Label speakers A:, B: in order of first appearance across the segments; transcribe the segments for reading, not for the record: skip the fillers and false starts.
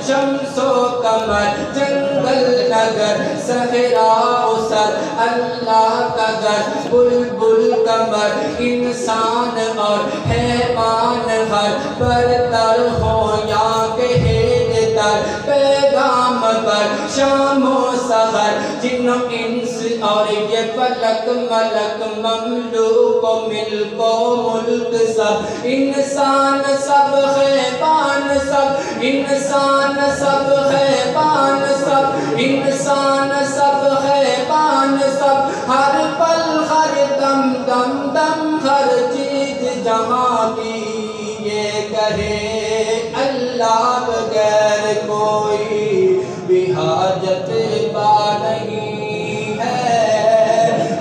A: شمس و قمر جنگل نگر صحرا و سر اللہ کا گھر بلبل قمر انسان اور حیوان ہر برتر ہو یا کہے تر پیغام پر شام و سحر جن و انس اور یہ فلک ملک مملوک و ملک و ملک سب انسان سب حیوان سب انسان سب حیوان سب انسان سب حیوان سب ہر پل ہر دم دم دم ہر چیز جہاں کی یہ کہے اللہ بغیر کوئی بھی حاجت با نہیں ہے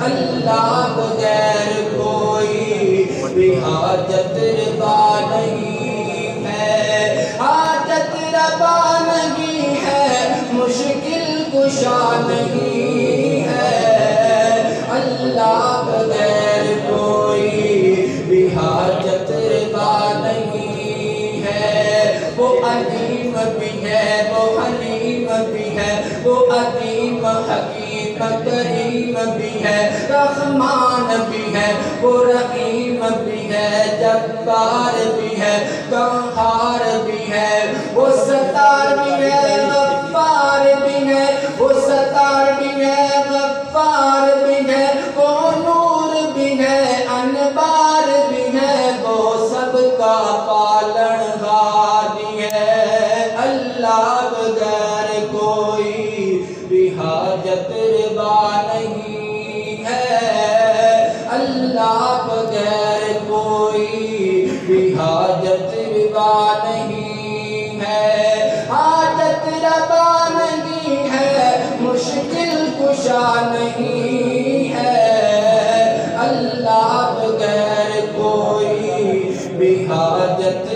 A: اللہ بغیر کوئی بھی حاجت با نہیں ہے حاجت روا نہیں ہے مشکل کشا نہیں ہے اللہ بغیر کوئی بھی حاجت روا نہیں ہے وہ علیم بھی ہے وہ حلیم بھی ہے وہ عظیم حکیم کریم بھی ہے رحمان بھی ہے وہ رحیم بھی ہے جبار بھی ہے قہار بھی ہے وہ ستار بھی ہے غفار بھی ہے وہ ستار بھی ہے غفار بھی ہے وہ نور بھی ہے انوار بھی ہے وہ سب کا پالنہار بھی ہے اللہ بغیر کوئی بھی حاجت روا نہیں ہے اللہ بغیر کوئی بھی حاجت روا نہیں ہے حاجت روا نہیں ہے مشکل کشا نہیں ہے اللہ بغیر کوئی بھی حاجت